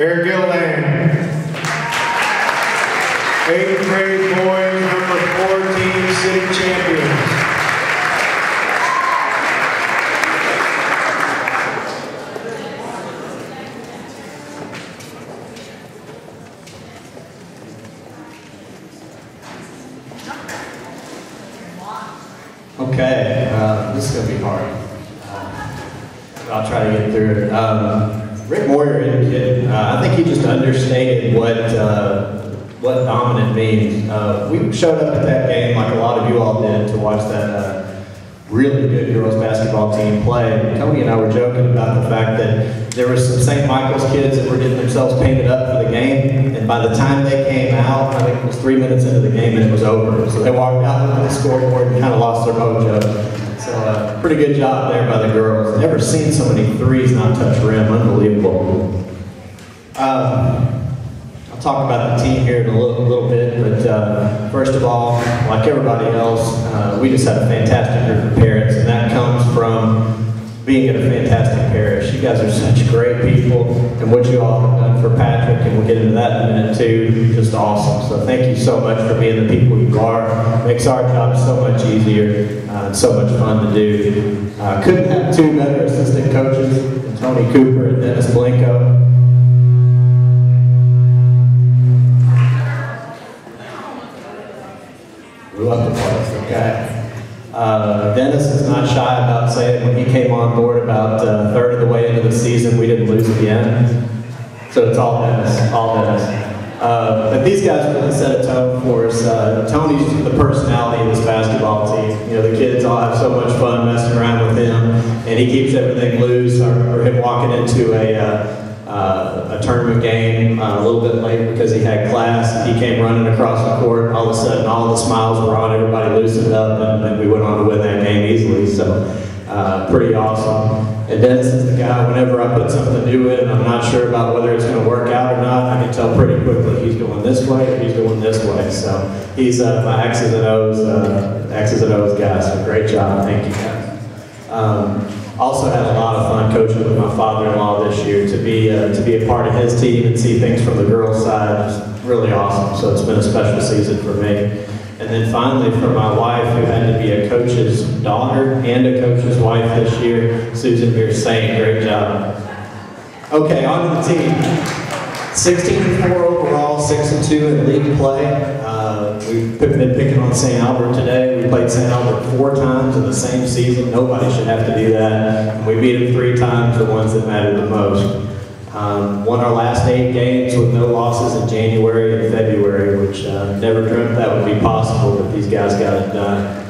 Eighth grade boys, number 14, City Champions. Okay, this is going to be hard. I'll try to get through it. Rick Moyer is a kid. I think he just understated what dominant means. We showed up at that game like a lot of you all did to watch that really good girls basketball team play. Tony and I were joking about the fact that there were some St. Michael's kids that were getting themselves painted up for the game, and by the time they came out, I think it was 3 minutes into the game and it was over. So they walked out, looked at the scoreboard, and kind of lost their mojo. So pretty good job there by the girls. Never seen so many threes not touch rim. Unbelievable. I'll talk about the team here in a little bit, but first of all, like everybody else, we just have a fantastic group of parents, and that comes from being in a fantastic parish. You guys are such great people, and what you all have done for Patrick, and we'll get into that in a minute too, just awesome. So thank you so much for being the people you are. It makes our job so much easier, and so much fun to do. Couldn't have two better assistant coaches, Tony Cooper and Dennis Blanco. We love the place, okay? Dennis is not shy about saying when he came on board about a third of the way into the season, we didn't lose again. So it's all Dennis, all Dennis. But these guys really set a tone for us. Tony's the personality of this basketball team. You know, the kids all have so much fun messing around with him, and he keeps everything loose. Or him walking into a tournament game a little bit late because he had class. He came running across the court, and all of a sudden all the smiles were on, everybody loosened up, and we went on to win that game easily. So pretty awesome. And Dennis is the guy, whenever I put something new in and I'm not sure about whether it's going to work out or not, I can tell pretty quickly he's going this way or he's going this way. So he's my X's and O's guy, so great job. Thank you guys. Also had a lot of fun coaching with my father-in-law this year. To be a part of his team and see things from the girls' side is really awesome. So it's been a special season for me. And then finally for my wife, who had to be a coach's daughter and a coach's wife this year, Susan Mears-Saint, great job. Okay, on to the team. 16-4 overall, 6-2 in league play. We've been picking on St. Albert today. We played St. Albert 4 times in the same season. Nobody should have to do that. And we beat them 3 times, the ones that mattered the most. Won our last 8 games with no losses in January and February, which never dreamt that would be possible, but these guys got it done.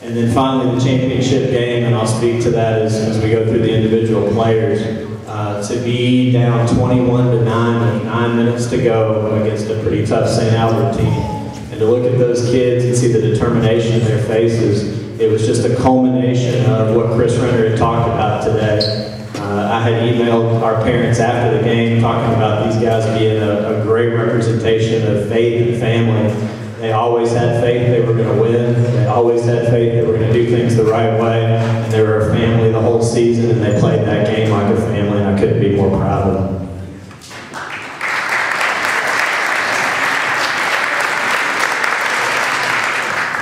And then finally the championship game, and I'll speak to that as we go through the individual players. To be down 21-9 with 9 minutes to go against a pretty tough St. Albert team, and to look at those kids and see the determination in their faces, it was just a culmination of what Chris Renner had talked about today. I had emailed our parents after the game talking about these guys being a great representation of faith and family. They always had faith they were going to win. They always had faith they were going to do things the right way. And they were a family the whole season, and they played that game like a family, and I couldn't be more proud of them.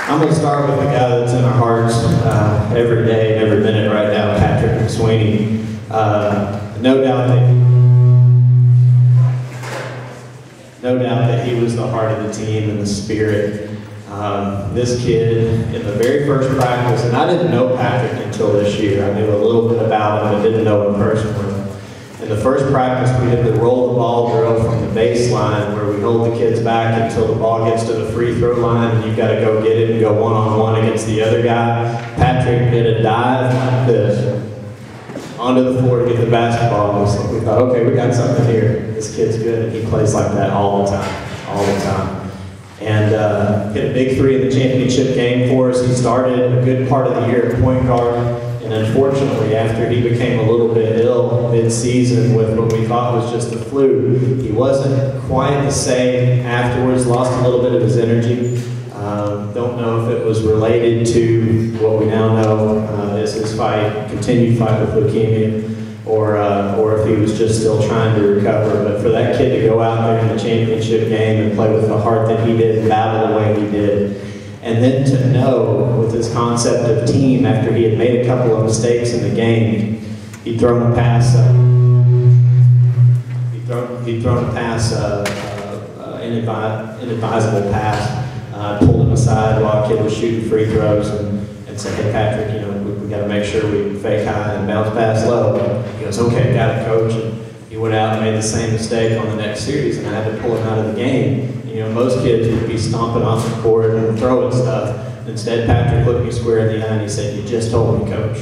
I'm going to start with the guy that's in our hearts every day, every minute right now, Patrick McSweeney. No doubt that he was the heart of the team and the spirit. This kid, in the very first practice, and I didn't know Patrick until this year. I knew a little bit about him, but didn't know him personally. In the first practice, we did the roll the ball drill from the baseline, where we hold the kids back until the ball gets to the free throw line, and you've got to go get it and go one-on-one against the other guy. Patrick did a dive like this onto the floor to get the basketball. And we thought, okay, we got something here. This kid's good, and he plays like that all the time. And hit a big 3 in the championship game for us. He started a good part of the year at point guard, and unfortunately, after he became a little bit ill mid-season with what we thought was just the flu, he wasn't quite the same afterwards, lost a little bit of his energy. Don't know if it was related to what we now know is his continued fight with leukemia, or if he was just still trying to recover. But for that kid to go out there in the championship game and play with the heart that he did, and battle the way he did, and then to know with his concept of team after he had made a couple of mistakes in the game, he'd thrown a pass, inadvisable pass, pulled him aside while a kid was shooting free throws and said, "Hey Patrick, you know, we got to make sure we fake high and bounce pass low." He goes, "Okay, got it, coach." And he went out and made the same mistake on the next series, and I had to pull him out of the game. You know, most kids would be stomping off the court and throwing stuff. Instead, Patrick looked me square in the eye and he said, "You just told me, coach."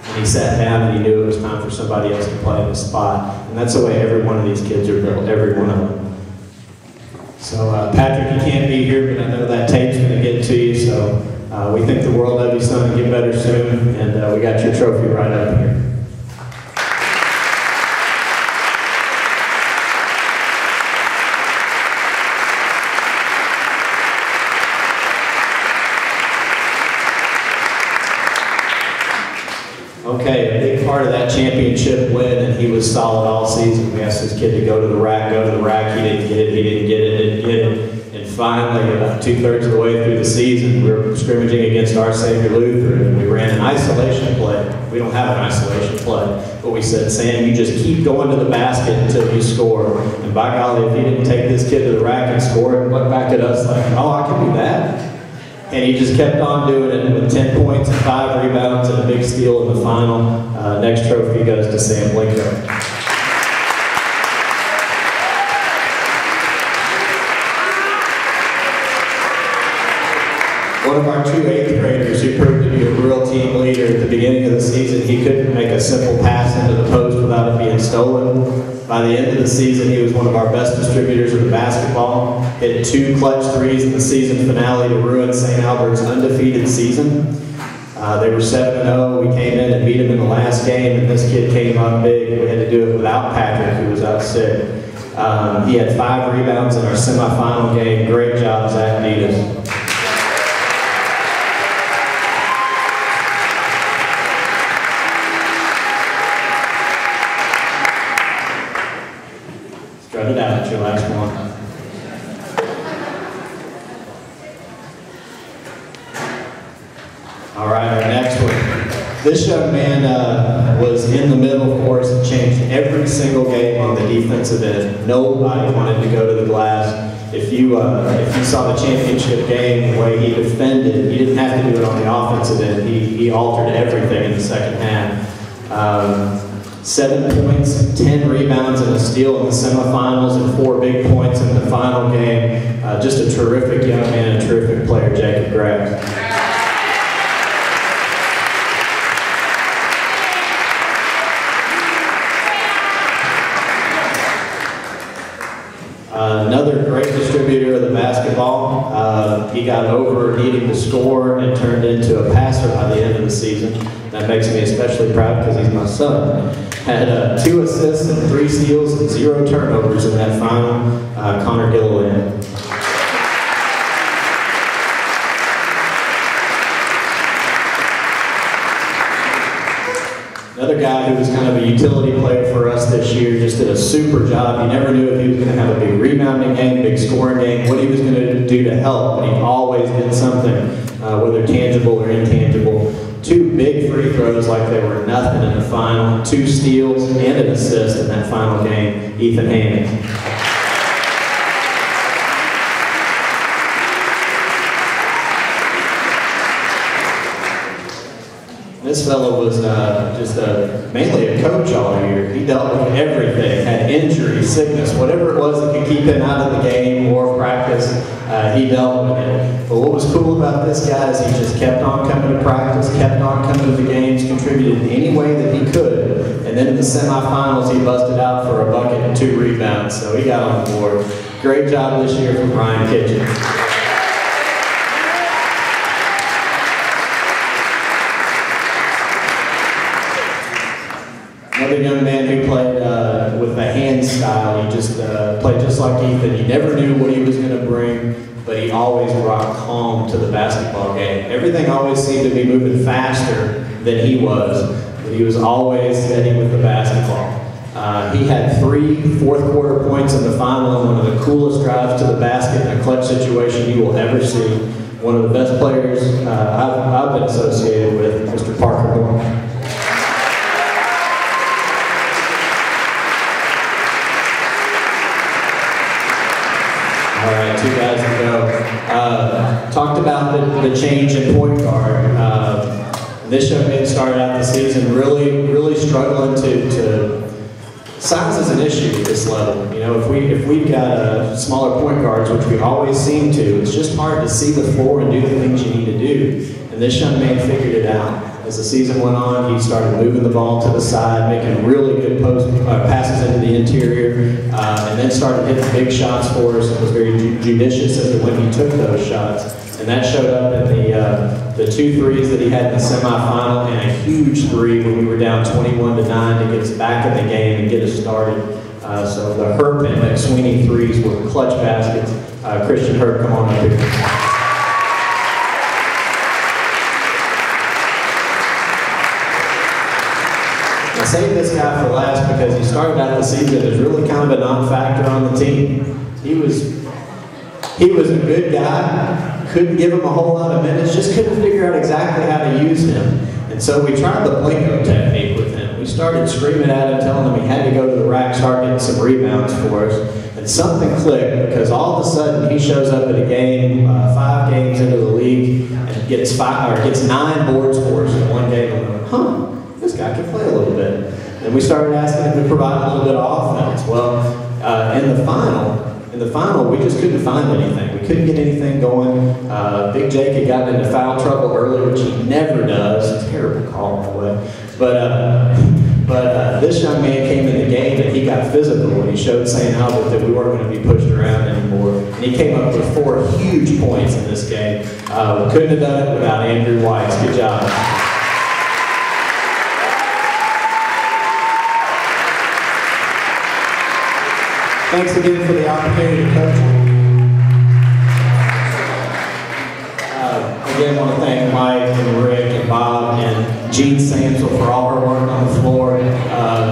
And he sat down and he knew it was time for somebody else to play in the spot. And that's the way every one of these kids are built, every one of them. So Patrick, you can't be here, but I know that tape's going to get to you. So we think the world of you, son, and get better soon. And we got your trophy right up here. Okay, a big part of that championship win, and he was solid all season. We asked this kid to go to the rack, He didn't get it. And finally, about 2/3 of the way through the season, we were scrimmaging against Our Savior Lutheran, and we ran an isolation play. We don't have an isolation play, but we said, "Sam, you just keep going to the basket until you score." And by golly, if he didn't take this kid to the rack and score and look back at us like, "Oh, I can do that." And he just kept on doing it with 10 points and 5 rebounds and a big steal in the final. Next trophy goes to Sam Blinko. One of our 2 8th graders who proved to be a real team leader at the beginning of the season, he couldn't make a simple pass into the post without it being stolen. By the end of the season, he was one of our best distributors of the basketball. Hit 2 clutch threes in the season finale to ruin St. Albert's undefeated season. They were 7-0. We came in and beat them in the last game, and this kid came up big. We had to do it without Patrick, who was out sick. He had 5 rebounds in our semifinal game. Great job, Zach Ditas. Strut it out, it's your last one. All right, our next one. This young man was in the middle, of course, and changed every single game on the defensive end. Nobody wanted to go to the glass. If you saw the championship game, the way he defended, he didn't have to do it on the offensive end. He altered everything in the second half. 7 points, 10 rebounds, and a steal in the semifinals, and 4 big points in the final game. Just a terrific young man, a terrific player, Jacob Graves. Another great distributor of the basketball. He got over needing to score and turned into a passer by the end of the season. That makes me especially proud because he's my son. Had 2 assists and 3 steals and 0 turnovers in that final. Connor Gilliland. Another guy who was kind of a utility player for us this year, just did a super job. You never knew if he was going to have a big rebounding game, big scoring game, what he was going to do to help, but he always did something, whether tangible or intangible. 2 big free throws like they were nothing in the final, 2 steals and an assist in that final game, Ethan Hammond. This fellow was mainly a coach all year. He dealt with everything, had injury, sickness, whatever it was that could keep him out of the game or practice, he dealt with it. But what was cool about this guy is he just kept on coming to practice, kept on coming to the games, contributed in any way that he could. And then in the semifinals, he busted out for a bucket and 2 rebounds, so he got on the board. Great job this year from Ryan Kitchen. Another young man who played with a hand style. He just played just like Ethan. You never knew what he was going to bring, but he always brought calm to the basketball game. Everything always seemed to be moving faster than he was. but he was always steady with the basketball. He had 3 fourth-quarter points in the final and one of the coolest drives to the basket in a clutch situation you will ever see. One of the best players I've been associated with, Mr. Parker Moore. All right, 2 guys to go. Talked about the change in point guard. This young man started out the season really struggling to. Size is an issue at this level. You know, if we've got smaller point guards, which we always seem to, it's just hard to see the floor and do the things you need to do. And this young man figured it out. As the season went on, he started moving the ball to the side, making really good passes into the interior, and then started hitting big shots for us and was very judicious as to when he took those shots. And that showed up in the 2 threes that he had in the semifinal and a huge 3 when we were down 21-9 to get us back in the game and get us started. So the Herb and McSweeney 3s were clutch baskets. Christian Herb, come on up here. I saved this guy for last because he started out the season as really kind of a non-factor on the team. He was a good guy. Couldn't give him a whole lot of minutes, just couldn't figure out exactly how to use him. And so we tried the Blanco technique with him. We started screaming at him, telling him he had to go to the rack, start getting some rebounds for us. And something clicked because all of a sudden he shows up at a game, 5 games into the league, and gets 9 boards for us in one game. And we're like, huh, this guy can play a little bit. And we started asking him to provide a little bit of offense. Well, in the final, we just couldn't find anything. We couldn't get anything going. Big Jake had gotten into foul trouble early, which he never does. Terrible call, by the way. But this young man came in the game and he got physical and he showed St. Albert that we weren't going to be pushed around anymore. And he came up with 4 huge points in this game. We couldn't have done it without Andrew Weiss. Good job. Thanks again for the opportunity to coach. Again, I want to thank Mike and Rick and Bob and Jean Samsel for all her work on the floor.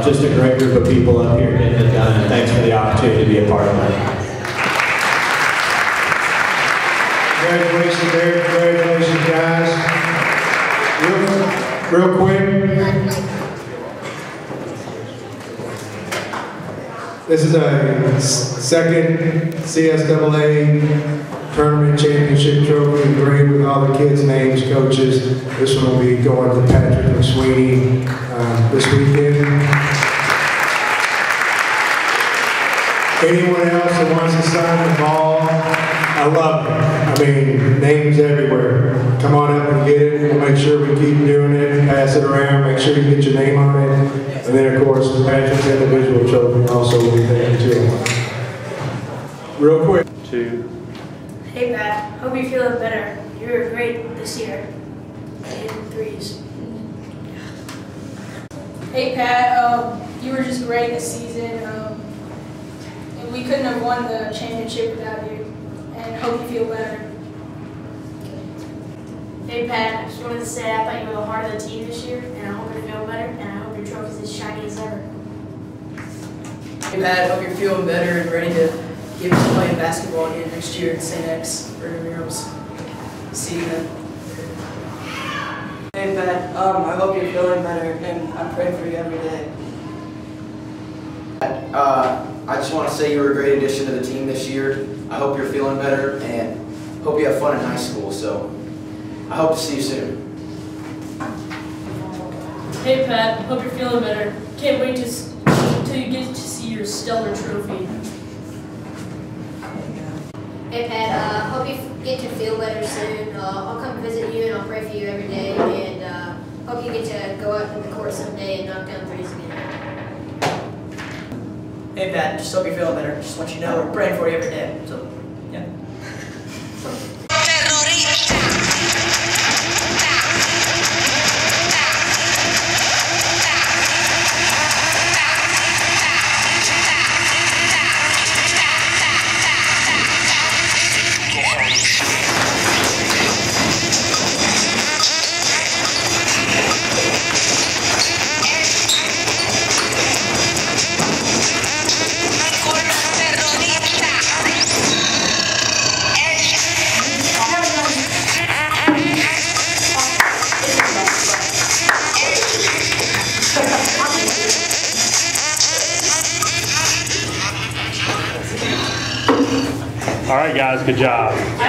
Just a great group of people up here getting it done, and thanks for the opportunity to be a part of that. Congratulations, Derek. Congratulations, guys. Real quick. This is a second CSAA tournament championship trophy, engraved with all the kids' names, coaches. This one will be going to Patrick McSweeney this weekend. Anyone else that wants to sign the ball, I love it. I mean, names everywhere. Come on up and get it. We'll make sure we keep doing it, pass it around, make sure you get your name on it. And then, of course, Patrick's individual trophy also will be there, too. Real quick. 2. Hey, Pat. Hope you're feeling better. You were great this year. Hitting 3s. Hey, Pat. You were just great this season. And we couldn't have won the championship without you. And hope you feel better. Hey, Pat. I just wanted to say I thought you were the heart of the team this year, and I hope you feel better, and I hope your trophy's as shiny as ever. Hey, Pat. Hope you're feeling better and ready to get to playing basketball again next year at St. X for Ramiro. See you then. Hey, Pat. I hope you're feeling better, and I'm praying for you every day. I just want to say you were a great addition to the team this year. I hope you're feeling better and hope you have fun in high school. So I hope to see you soon. Hey Pat, hope you're feeling better. Can't wait till you get to see your stellar trophy. Hey Pat, hope you get to feel better soon. I'll come visit you and I'll pray for you every day, and hope you get to go out in the court someday and knock down 3s again. Hey Pat, just hope you're feeling better. Just want you to know we're praying for you every day. So, yeah. right, guys. Good job.